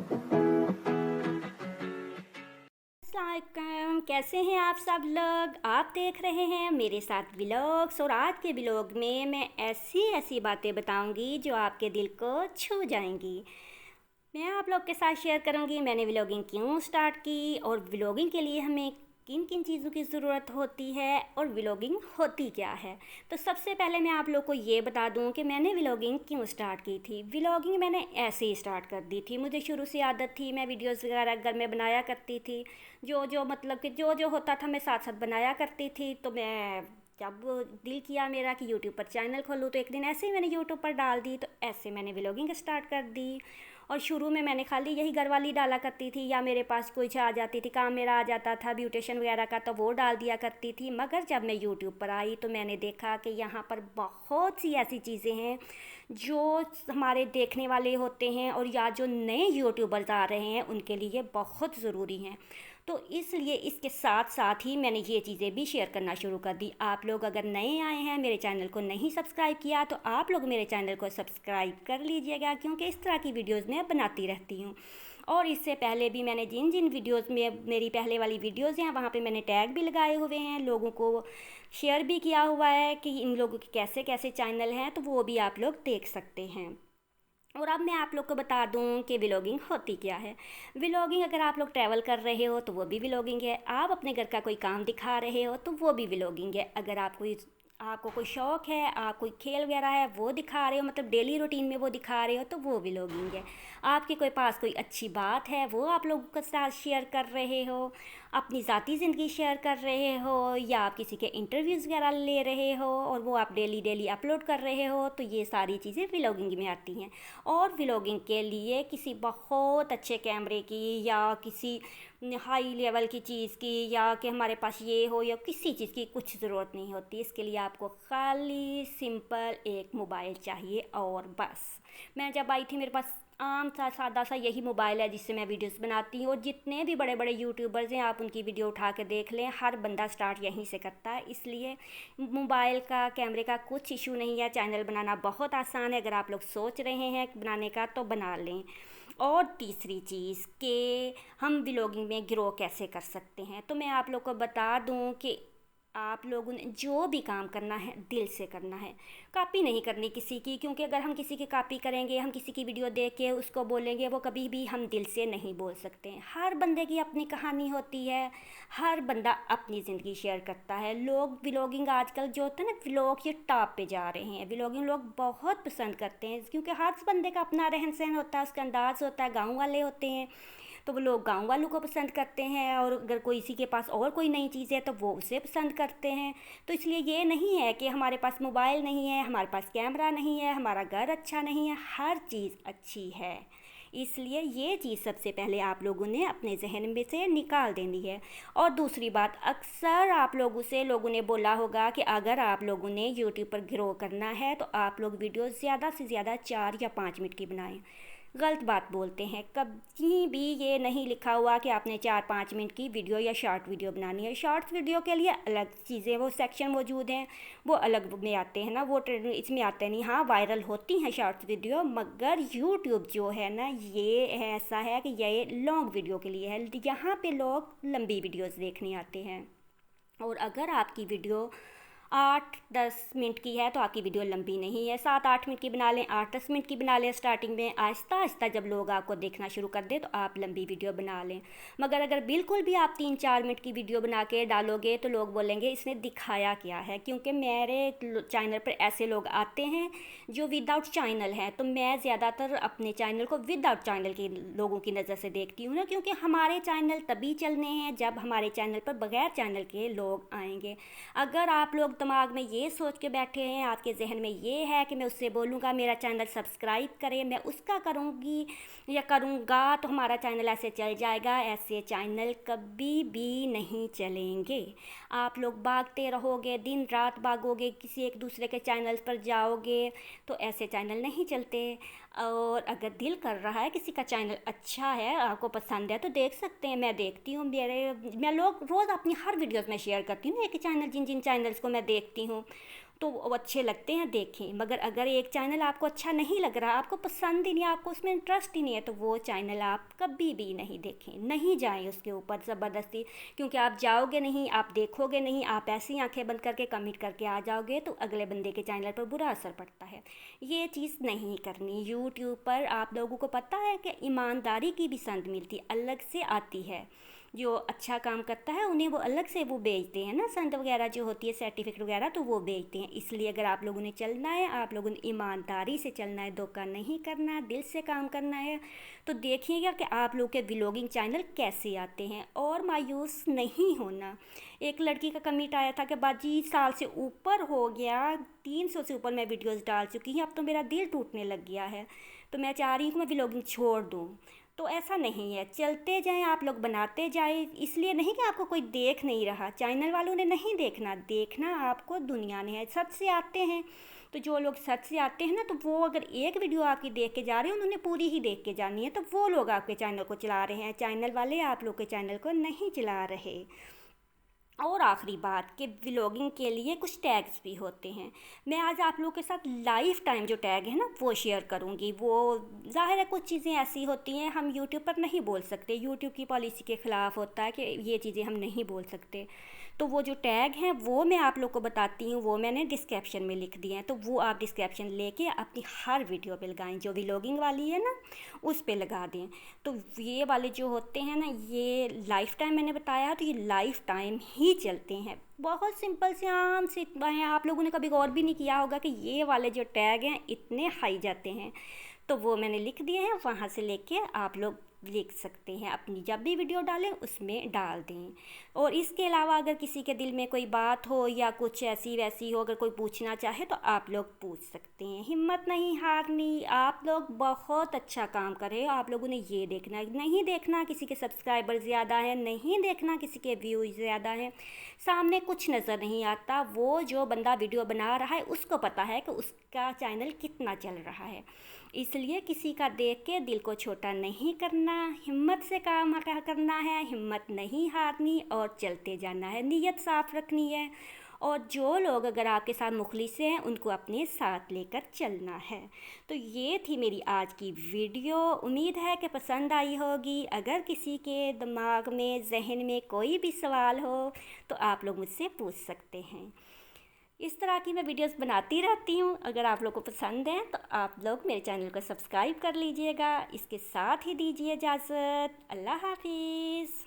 अस्सलाम, कैसे हैं आप सब लोग। आप देख रहे हैं मेरे साथ व्लॉग्स और आज के व्लॉग में मैं ऐसी ऐसी बातें बताऊंगी जो आपके दिल को छू जाएंगी। मैं आप लोग के साथ शेयर करूंगी मैंने व्लॉगिंग क्यों स्टार्ट की और व्लॉगिंग के लिए हमें किन किन चीज़ों की ज़रूरत होती है और व्लॉगिंग होती क्या है। तो सबसे पहले मैं आप लोग को ये बता दूं कि मैंने व्लॉगिंग क्यों स्टार्ट की थी। व्लॉगिंग मैंने ऐसे ही स्टार्ट कर दी थी। मुझे शुरू से आदत थी, मैं वीडियोस वगैरह घर में बनाया करती थी। जो मतलब कि जो होता था मैं साथ साथ बनाया करती थी। तो मैं जब दिल किया मेरा कि यूट्यूब पर चैनल खोलूँ तो एक दिन ऐसे ही मैंने यूट्यूब पर डाल दी। तो ऐसे मैंने व्लॉगिंग स्टार्ट कर दी। और शुरू में मैंने खाली यही घर वाली डाला करती थी या मेरे पास कुछ आ जाती थी, काम मेरा आ जाता था ब्यूटिशियन वगैरह का, तो वो डाल दिया करती थी। मगर जब मैं यूट्यूब पर आई तो मैंने देखा कि यहाँ पर बहुत सी ऐसी चीज़ें हैं जो हमारे देखने वाले होते हैं और या जो नए यूट्यूबर्स आ रहे हैं उनके लिए बहुत ज़रूरी हैं। तो इसलिए इसके साथ साथ ही मैंने ये चीज़ें भी शेयर करना शुरू कर दी। आप लोग अगर नए आए हैं, मेरे चैनल को नहीं सब्सक्राइब किया, तो आप लोग मेरे चैनल को सब्सक्राइब कर लीजिएगा, क्योंकि इस तरह की वीडियोज़ मैं बनाती रहती हूँ। और इससे पहले भी मैंने जिन जिन वीडियोज़ में मेरी पहले वाली वीडियोज़ हैं वहाँ पे मैंने टैग भी लगाए हुए हैं, लोगों को शेयर भी किया हुआ है कि इन लोगों के कैसे कैसे चैनल हैं, तो वो भी आप लोग देख सकते हैं। और अब मैं आप लोग को बता दूं कि व्लॉगिंग होती क्या है। व्लॉगिंग अगर आप लोग ट्रैवल कर रहे हो तो वो भी व्लॉगिंग है। आप अपने घर का कोई काम दिखा रहे हो तो वो भी व्लॉगिंग है। अगर आपको कोई शौक़ है, आप कोई खेल वगैरह है वो दिखा रहे हो, मतलब डेली रूटीन में वो दिखा रहे हो, तो वो व्लॉगिंग है। आपके कोई पास कोई अच्छी बात है वो आप लोगों के साथ शेयर कर रहे हो, अपनी ज़ाती ज़िंदगी शेयर कर रहे हो, या आप किसी के इंटरव्यूज़ वगैरह ले रहे हो और वो आप डेली डेली अपलोड कर रहे हो, तो ये सारी चीज़ें व्लॉगिंग में आती हैं। और व्लॉगिंग के लिए किसी बहुत अच्छे कैमरे की या किसी हाई लेवल की चीज़ की या कि हमारे पास ये हो या किसी चीज़ की कुछ ज़रूरत नहीं होती। इसके लिए आपको खाली सिंपल एक मोबाइल चाहिए और बस। मैं जब आई थी मेरे पास आम सा सादा सा यही मोबाइल है जिससे मैं वीडियोस बनाती हूँ। और जितने भी बड़े बड़े यूट्यूबर्स हैं आप उनकी वीडियो उठा के देख लें, हर बंदा स्टार्ट यहीं से करता है। इसलिए मोबाइल का कैमरे का कुछ इशू नहीं है। चैनल बनाना बहुत आसान है। अगर आप लोग सोच रहे हैं बनाने का तो बना लें। और तीसरी चीज़ कि हम व्लॉगिंग में ग्रो कैसे कर सकते हैं, तो मैं आप लोग को बता दूं कि आप लोगों ने जो भी काम करना है दिल से करना है। कॉपी नहीं करनी किसी की, क्योंकि अगर हम किसी की कॉपी करेंगे, हम किसी की वीडियो देख के उसको बोलेंगे, वो कभी भी हम दिल से नहीं बोल सकते हैं। हर बंदे की अपनी कहानी होती है, हर बंदा अपनी ज़िंदगी शेयर करता है। लोग व्लॉगिंग आजकल जो होता है ना, व्लॉग ये टॉप पे जा रहे हैं। व्लॉगिंग लोग बहुत पसंद करते हैं क्योंकि हर बंदे का अपना रहन सहन होता है, उसका अंदाज़ होता है। गाँव वाले होते हैं तो वो लोग गाँव वालों को पसंद करते हैं, और अगर कोई इसी के पास और कोई नई चीज़ है तो वो उसे पसंद करते हैं। तो इसलिए ये नहीं है कि हमारे पास मोबाइल नहीं है, हमारे पास कैमरा नहीं है, हमारा घर अच्छा नहीं है, हर चीज़ अच्छी है। इसलिए ये चीज़ सबसे पहले आप लोगों ने अपने जहन में से निकाल देनी है। और दूसरी बात, अक्सर आप लोगों ने बोला होगा कि अगर आप लोगों ने यूट्यूब पर ग्रो करना है तो आप लोग वीडियो ज़्यादा से ज़्यादा 4 या 5 मिनट की बनाएं। गलत बात बोलते हैं। कभी भी ये नहीं लिखा हुआ कि आपने 4-5 मिनट की वीडियो या शॉर्ट वीडियो बनानी है। शॉर्ट्स वीडियो के लिए अलग चीज़ें, वो सेक्शन मौजूद हैं, वो अलग में आते हैं ना, वो इसमें आते नहीं। हाँ, वायरल होती हैं शॉर्ट्स वीडियो, मगर यूट्यूब जो है ना, ये ऐसा है कि ये लॉन्ग वीडियो के लिए है। यहाँ पे लोग लंबी वीडियोज़ देखने आते हैं। और अगर आपकी वीडियो 8-10 मिनट की है तो आपकी वीडियो लंबी नहीं है। 7-8 मिनट की बना लें, 8-10 मिनट की बना लें स्टार्टिंग में। आहिस्ता आहिस्ता जब लोग आपको देखना शुरू कर दें तो आप लंबी वीडियो बना लें। मगर अगर बिल्कुल भी आप 3-4 मिनट की वीडियो बना के डालोगे तो लोग बोलेंगे इसने दिखाया क्या है। क्योंकि मेरे चैनल पर ऐसे लोग आते हैं जो विदाउट चैनल हैं, तो मैं ज़्यादातर अपने चैनल को विदाउट चैनल के लोगों की नज़र से देखती हूँ ना, क्योंकि हमारे चैनल तभी चलने हैं जब हमारे चैनल पर बगैर चैनल के लोग आएंगे। अगर आप लोग दिमाग में ये सोच के बैठे हैं, आपके जहन में ये है कि मैं उससे बोलूँगा मेरा चैनल सब्सक्राइब करे, मैं उसका करूँगी या करूँगा तो हमारा चैनल ऐसे चल जाएगा, ऐसे चैनल कभी भी नहीं चलेंगे। आप लोग भागते रहोगे, दिन रात भागोगे, किसी एक दूसरे के चैनल पर जाओगे, तो ऐसे चैनल नहीं चलते। और अगर दिल कर रहा है किसी का चैनल अच्छा है, आपको पसंद है, तो देख सकते हैं। मैं देखती हूँ, मैं लोग रोज़ अपनी हर वीडियोस में शेयर करती हूँ एक चैनल, जिन जिन चैनल्स को मैं देखती हूँ तो वो अच्छे लगते हैं, देखें। मगर अगर एक चैनल आपको अच्छा नहीं लग रहा, आपको पसंद ही नहीं, आपको उसमें इंटरेस्ट ही नहीं है, तो वो चैनल आप कभी भी नहीं देखें, नहीं जाएं उसके ऊपर ज़बरदस्ती। क्योंकि आप जाओगे नहीं, आप देखोगे नहीं, आप ऐसी आंखें बंद करके कमेंट करके आ जाओगे, तो अगले बंदे के चैनल पर बुरा असर पड़ता है। ये चीज़ नहीं करनी। यूट्यूब पर आप लोगों को पता है कि ईमानदारी की भी संद मिलती अलग से आती है। जो अच्छा काम करता है उन्हें वो अलग से वो बेचते हैं ना, संद वगैरह जो होती है, सर्टिफिकेट वगैरह, तो वो बेचते हैं। इसलिए अगर आप लोगों ने चलना है, आप लोगों ने ईमानदारी से चलना है, धोखा नहीं करना है, दिल से काम करना है, तो देखिएगा कि आप लोग के व्लॉगिंग चैनल कैसे आते हैं। और मायूस नहीं होना। एक लड़की का कमेंट आया था कि बाजी साल से ऊपर हो गया, 300 से ऊपर मैं वीडियोस डाल चुकी हूँ, अब तो मेरा दिल टूटने लग गया है, तो मैं चाह रही हूँ कि मैं व्लॉगिंग छोड़ दूँ। तो ऐसा नहीं है, चलते जाएं, आप लोग बनाते जाएं। इसलिए नहीं कि आपको कोई देख नहीं रहा, चैनल वालों ने नहीं देखना, देखना आपको दुनिया ने है। सच से आते हैं, तो जो लोग सच से आते हैं ना, तो वो अगर एक वीडियो आपकी देख के जा रहे हैं, उन्होंने पूरी ही देख के जानी है, तो वो लोग आपके चैनल को चला रहे हैं। चैनल वाले आप लोग के चैनल को नहीं चला रहे। और आखिरी बात कि व्लॉगिंग के लिए कुछ टैग्स भी होते हैं। मैं आज आप लोगों के साथ लाइफ टाइम जो टैग है ना वो शेयर करूँगी। वो ज़ाहिर है कुछ चीज़ें ऐसी होती हैं हम यूट्यूब पर नहीं बोल सकते, यूट्यूब की पॉलिसी के ख़िलाफ़ होता है कि ये चीज़ें हम नहीं बोल सकते। तो वो जो टैग हैं वो मैं आप लोग को बताती हूँ, वो मैंने डिस्क्रिप्शन में लिख दिए हैं, तो वो आप डिस्क्रिप्शन लेके अपनी हर वीडियो पे लगाएं। जो व्लॉगिंग वाली है ना उस पे लगा दें। तो ये वाले जो होते हैं ना, ये लाइफ टाइम मैंने बताया, तो ये लाइफ टाइम ही चलते हैं। बहुत सिंपल से आम से हैं, आप लोगों ने कभी गौर भी नहीं किया होगा कि ये वाले जो टैग हैं इतने हाई जाते हैं। तो वो मैंने लिख दिए हैं, वहाँ से लेके आप लोग लिख सकते हैं, अपनी जब भी वीडियो डालें उसमें डाल दें। और इसके अलावा अगर किसी के दिल में कोई बात हो या कुछ ऐसी वैसी हो, अगर कोई पूछना चाहे तो आप लोग पूछ सकते हैं। हिम्मत नहीं हारनी। आप लोग बहुत अच्छा काम कर रहे हो, आप लोगों ने ये देखना नहीं देखना किसी के सब्सक्राइबर ज़्यादा हैं, नहीं देखना किसी के व्यूज़ ज़्यादा हैं, सामने कुछ नज़र नहीं आता। वो जो बंदा वीडियो बना रहा है उसको पता है कि उसका चैनल कितना चल रहा है। इसलिए किसी का देख के दिल को छोटा नहीं करना, हिम्मत से काम करना है, हिम्मत नहीं हारनी और चलते जाना है, नीयत साफ़ रखनी है। और जो लोग अगर आपके साथ मुखलिस हैं उनको अपने साथ लेकर चलना है। तो ये थी मेरी आज की वीडियो, उम्मीद है कि पसंद आई होगी। अगर किसी के दिमाग में जहन में कोई भी सवाल हो तो आप लोग मुझसे पूछ सकते हैं। इस तरह की मैं वीडियोस बनाती रहती हूँ। अगर आप लोग को पसंद है तो आप लोग मेरे चैनल को सब्सक्राइब कर लीजिएगा। इसके साथ ही दीजिए इजाज़त। अल्लाह हाफिज़।